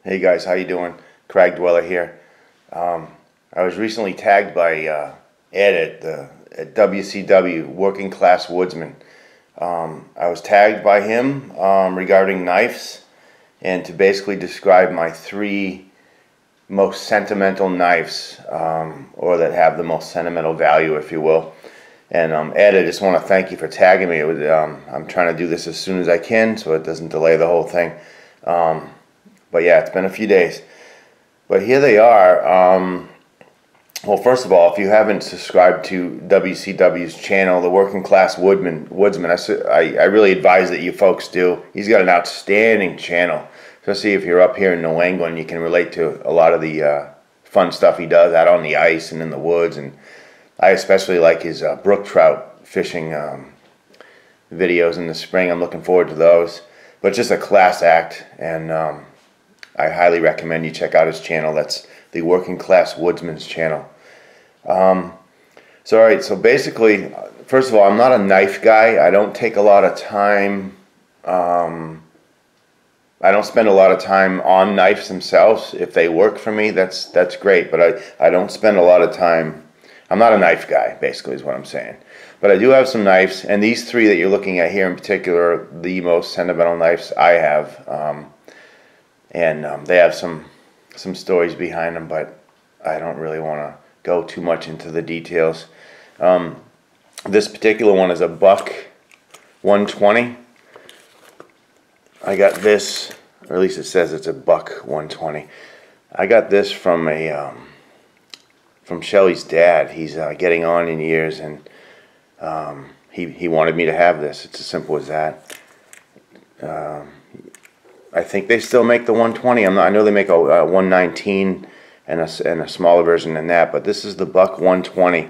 Hey guys, how you doing? Craig Dweller here. I was recently tagged by Ed at WCW, Working Class Woodsman. I was tagged by him regarding knives and to basically describe my three most sentimental knives, or that have the most sentimental value, if you will. And Ed, I just want to thank you for tagging me. I'm trying to do this as soon as I can so it doesn't delay the whole thing. But yeah, it's been a few days. But here they are. Well, first of all, if you haven't subscribed to WCW's channel, the Working Class Woodsman, I really advise that you folks do. He's got an outstanding channel, especially if you're up here in New England. You can relate to a lot of the fun stuff he does out on the ice and in the woods. And I especially like his brook trout fishing videos in the spring. I'm looking forward to those. But just a class act, and I highly recommend you check out his channel. That's the Working Class Woodsman's channel. Alright, so basically, first of all, I'm not a knife guy. I don't take a lot of time. I don't spend a lot of time on knives themselves. If they work for me, that's great. But I don't spend a lot of time. I'm not a knife guy, basically, is what I'm saying. But I do have some knives, and these three that you're looking at here in particular are the most sentimental knives I have. They have some stories behind them, but I don't really want to go too much into the details. This particular one is a buck 120. I got this, or at least it says it's a buck 120. I got this from from Shelly's dad. He's getting on in years, and he wanted me to have this. It's as simple as that. I think they still make the 120. I know they make a 119 and a smaller version than that, but this is the buck 120.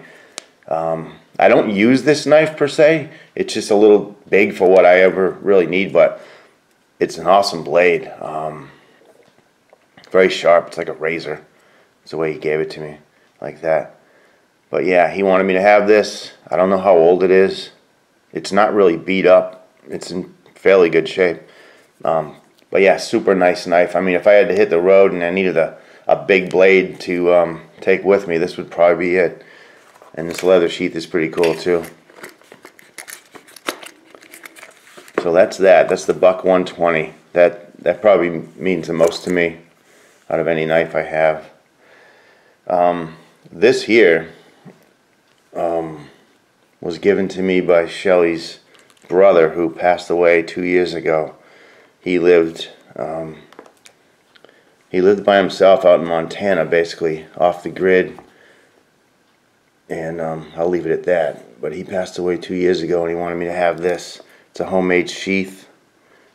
I don't use this knife per se. It's just a little big for what I ever really need, but it's an awesome blade. Very sharp. It's like a razor. It's the way he gave it to me, like that. But yeah, he wanted me to have this. I don't know how old it is. It's not really beat up. It's in fairly good shape. But yeah, super nice knife. I mean, if I had to hit the road and I needed a big blade to take with me, this would probably be it. And this leather sheath is pretty cool too. So that's that. That's the buck 120. That probably means the most to me out of any knife I have. This here was given to me by Shelly's brother, who passed away 2 years ago. He lived by himself out in Montana, basically off the grid, and I'll leave it at that. But he passed away 2 years ago, and he wanted me to have this. It's a homemade sheath.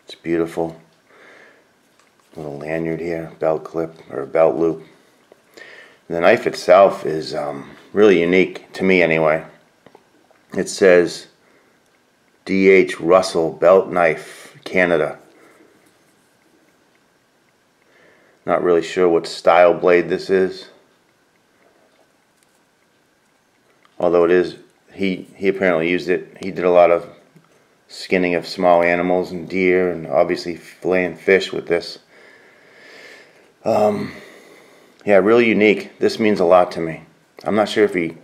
It's beautiful. Little lanyard here, belt clip or belt loop. The knife itself is really unique to me, anyway. It says D.H. Russell Belt Knife, Canada. Not really sure what style blade this is. Although it is, he apparently used it. He did a lot of skinning of small animals and deer, and obviously filleting fish with this. Yeah, really unique. This means a lot to me. I'm not sure if he,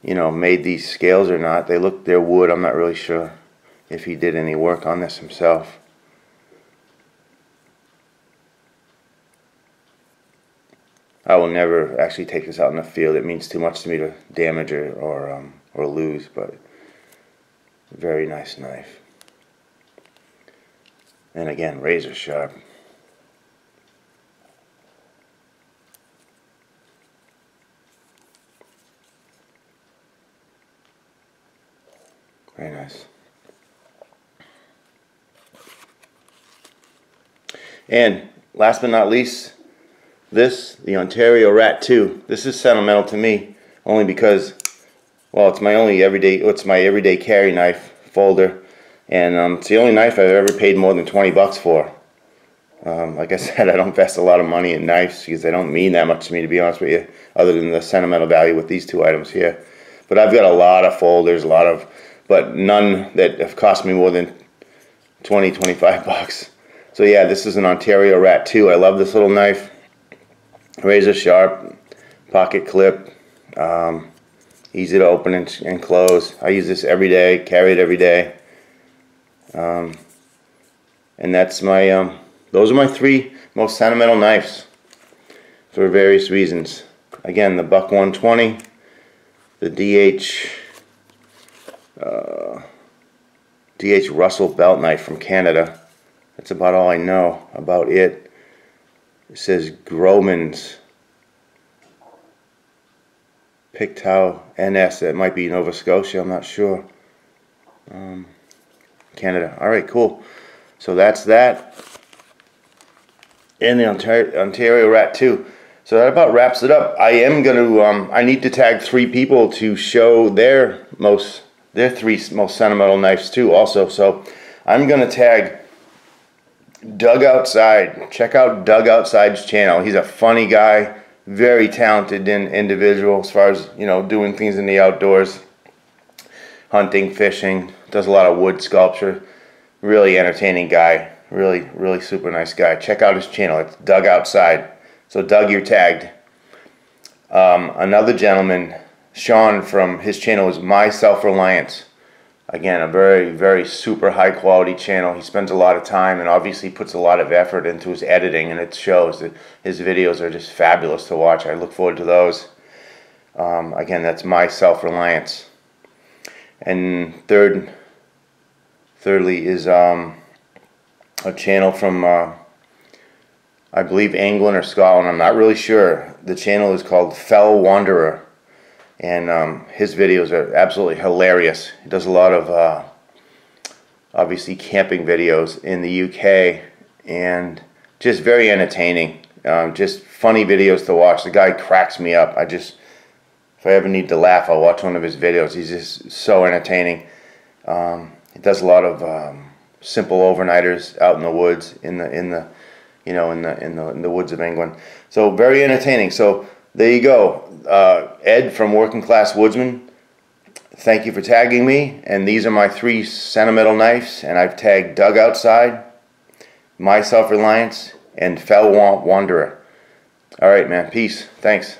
made these scales or not. They're wood. I'm not really sure if he did any work on this himself. I will never actually take this out in the field. It means too much to me to damage or lose, but very nice knife. And again, razor sharp. Very nice. And last but not least, the Ontario Rat 2. This is sentimental to me only because, well, it's my everyday carry knife folder, and it's the only knife I've ever paid more than 20 bucks for. Like I said, I don't invest a lot of money in knives because they don't mean that much to me, to be honest with you, other than the sentimental value with these two items here. But I've got a lot of folders, but none that have cost me more than 20, 25 bucks. So yeah, this is an Ontario Rat 2. I love this little knife. Razor sharp, pocket clip, easy to open and close. I use this every day, carry it every day. And that's my, those are my 3 most sentimental knives for various reasons. Again, the Buck 120, the DH Russell belt knife from Canada. That's about all I know about it. It says Gromans Pictou NS. That might be Nova Scotia, I'm not sure. Canada. Alright, cool. So that's that. And the Ontario Rat 2. So that about wraps it up. I am going to, I need to tag 3 people to show their 3 most sentimental knives too also. So I'm going to tag Doug Outside. Check out Doug Outside's channel. He's a funny guy, very talented individual as far as, you know, doing things in the outdoors, hunting, fishing, does a lot of wood sculpture. Really entertaining guy, really super nice guy. Check out his channel. It's Doug Outside. So Doug, you're tagged. Another gentleman, Sean, from his channel is My Self-Reliance. Again, a very super high quality channel. He spends a lot of time and obviously puts a lot of effort into his editing, and it shows that his videos are just fabulous to watch. I look forward to those. Again, that's My Self-Reliance. And thirdly is a channel from I believe England or Scotland. I'm not really sure. The channel is called Fell Wanderer. And his videos are absolutely hilarious. He does a lot of obviously camping videos in the UK, and just very entertaining. Just funny videos to watch. The guy cracks me up. If I ever need to laugh, I'll watch one of his videos. He's just so entertaining. He does a lot of simple overnighters out in the woods, in the woods of England. So very entertaining. So there you go. Ed from Working Class Woodsman, thank you for tagging me. And these are my 3 sentimental knives, and I've tagged Doug Outside, My Self-Reliance, and Fell Wanderer. Alright, man. Peace. Thanks.